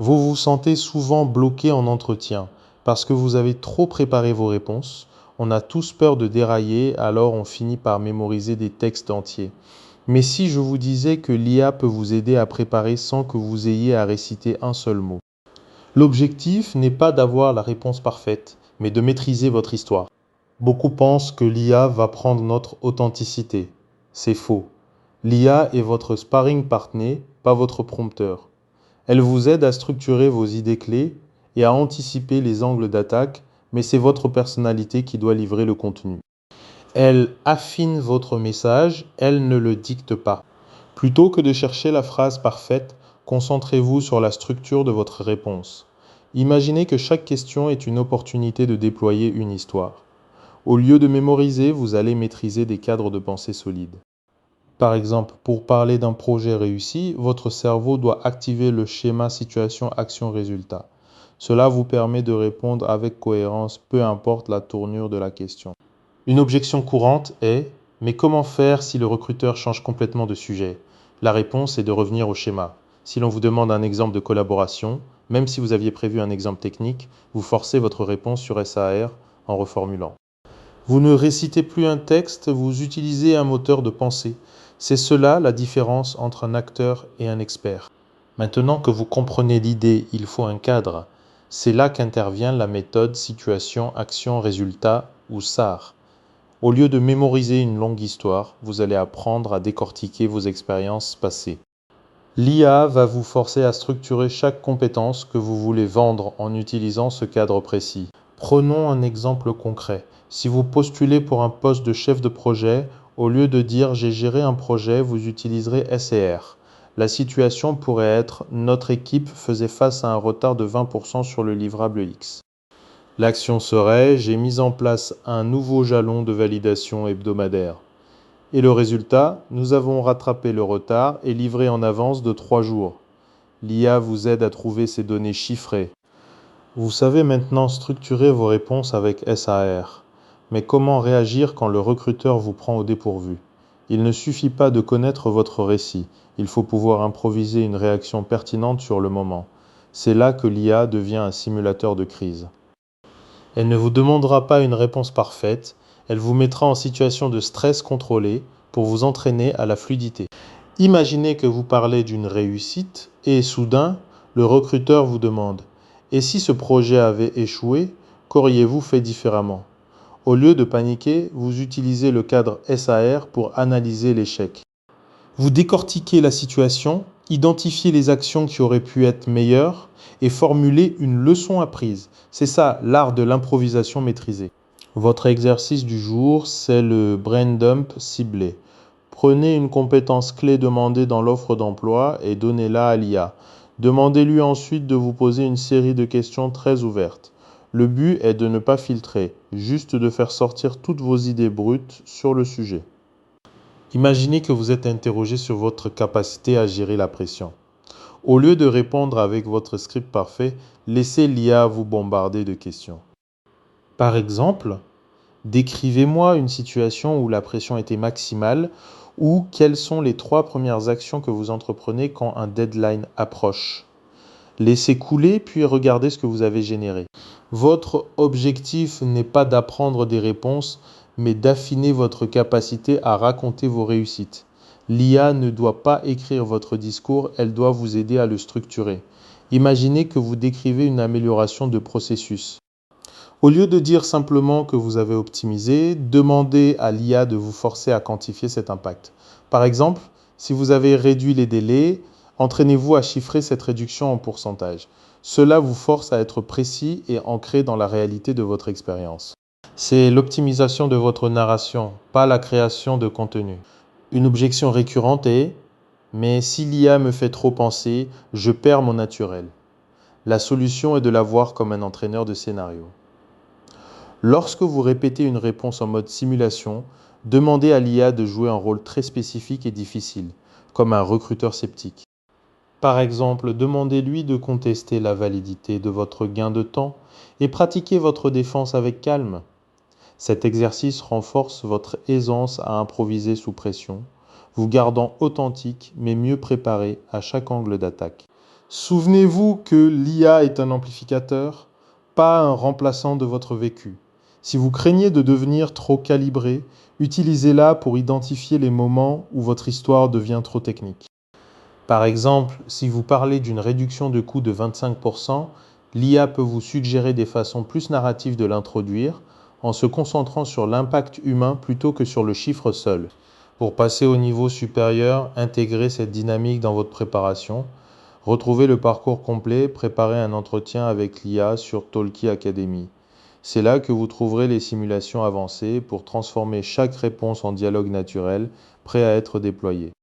Vous vous sentez souvent bloqué en entretien parce que vous avez trop préparé vos réponses. On a tous peur de dérailler, alors on finit par mémoriser des textes entiers. Mais si je vous disais que l'IA peut vous aider à préparer sans que vous ayez à réciter un seul mot? L'objectif n'est pas d'avoir la réponse parfaite, mais de maîtriser votre histoire. Beaucoup pensent que l'IA va prendre notre authenticité. C'est faux. L'IA est votre sparring partner, pas votre prompteur. Elle vous aide à structurer vos idées clés et à anticiper les angles d'attaque, mais c'est votre personnalité qui doit livrer le contenu. Elle affine votre message, elle ne le dicte pas. Plutôt que de chercher la phrase parfaite, concentrez-vous sur la structure de votre réponse. Imaginez que chaque question est une opportunité de déployer une histoire. Au lieu de mémoriser, vous allez maîtriser des cadres de pensée solides. Par exemple, pour parler d'un projet réussi, votre cerveau doit activer le schéma situation-action-résultat. Cela vous permet de répondre avec cohérence, peu importe la tournure de la question. Une objection courante est: mais comment faire si le recruteur change complètement de sujet? La réponse est de revenir au schéma. Si l'on vous demande un exemple de collaboration, même si vous aviez prévu un exemple technique, vous forcez votre réponse sur SAR en reformulant. Vous ne récitez plus un texte, vous utilisez un moteur de pensée. C'est cela la différence entre un acteur et un expert. Maintenant que vous comprenez l'idée, il faut un cadre. C'est là qu'intervient la méthode situation, action, résultat ou SAR. Au lieu de mémoriser une longue histoire, vous allez apprendre à décortiquer vos expériences passées. L'IA va vous forcer à structurer chaque compétence que vous voulez vendre en utilisant ce cadre précis. Prenons un exemple concret. Si vous postulez pour un poste de chef de projet, au lieu de dire j'ai géré un projet, vous utiliserez SR. La situation pourrait être: notre équipe faisait face à un retard de 20% sur le livrable X. L'action serait: j'ai mis en place un nouveau jalon de validation hebdomadaire. Et le résultat: nous avons rattrapé le retard et livré en avance de 3 jours. L'IA vous aide à trouver ces données chiffrées. Vous savez maintenant structurer vos réponses avec SAR. Mais comment réagir quand le recruteur vous prend au dépourvu? Il ne suffit pas de connaître votre récit, il faut pouvoir improviser une réaction pertinente sur le moment. C'est là que l'IA devient un simulateur de crise. Elle ne vous demandera pas une réponse parfaite, elle vous mettra en situation de stress contrôlé pour vous entraîner à la fluidité. Imaginez que vous parlez d'une réussite et soudain, le recruteur vous demande: et si ce projet avait échoué, qu'auriez-vous fait différemment? Au lieu de paniquer, vous utilisez le cadre SAR pour analyser l'échec. Vous décortiquez la situation, identifiez les actions qui auraient pu être meilleures et formulez une leçon apprise. C'est ça, l'art de l'improvisation maîtrisée. Votre exercice du jour, c'est le brain dump ciblé. Prenez une compétence clé demandée dans l'offre d'emploi et donnez-la à l'IA. Demandez-lui ensuite de vous poser une série de questions très ouvertes. Le but est de ne pas filtrer, juste de faire sortir toutes vos idées brutes sur le sujet. Imaginez que vous êtes interrogé sur votre capacité à gérer la pression. Au lieu de répondre avec votre script parfait, laissez l'IA vous bombarder de questions. Par exemple, décrivez-moi une situation où la pression était maximale, ou quelles sont les 3 premières actions que vous entreprenez quand un deadline approche. Laissez couler puis regardez ce que vous avez généré. Votre objectif n'est pas d'apprendre des réponses, mais d'affiner votre capacité à raconter vos réussites. L'IA ne doit pas écrire votre discours, elle doit vous aider à le structurer. Imaginez que vous décrivez une amélioration de processus. Au lieu de dire simplement que vous avez optimisé, demandez à l'IA de vous forcer à quantifier cet impact. Par exemple, si vous avez réduit les délais, entraînez-vous à chiffrer cette réduction en pourcentage. Cela vous force à être précis et ancré dans la réalité de votre expérience. C'est l'optimisation de votre narration, pas la création de contenu. Une objection récurrente est: mais si l'IA me fait trop penser, je perds mon naturel. La solution est de la voir comme un entraîneur de scénario. Lorsque vous répétez une réponse en mode simulation, demandez à l'IA de jouer un rôle très spécifique et difficile, comme un recruteur sceptique. Par exemple, demandez-lui de contester la validité de votre gain de temps et pratiquez votre défense avec calme. Cet exercice renforce votre aisance à improviser sous pression, vous gardant authentique mais mieux préparé à chaque angle d'attaque. Souvenez-vous que l'IA est un amplificateur, pas un remplaçant de votre vécu. Si vous craignez de devenir trop calibré, utilisez-la pour identifier les moments où votre histoire devient trop technique. Par exemple, si vous parlez d'une réduction de coût de 25%, l'IA peut vous suggérer des façons plus narratives de l'introduire, en se concentrant sur l'impact humain plutôt que sur le chiffre seul. Pour passer au niveau supérieur, intégrez cette dynamique dans votre préparation. Retrouvez le parcours complet, préparez un entretien avec l'IA sur Talkie Academy. C'est là que vous trouverez les simulations avancées pour transformer chaque réponse en dialogue naturel, prêt à être déployé.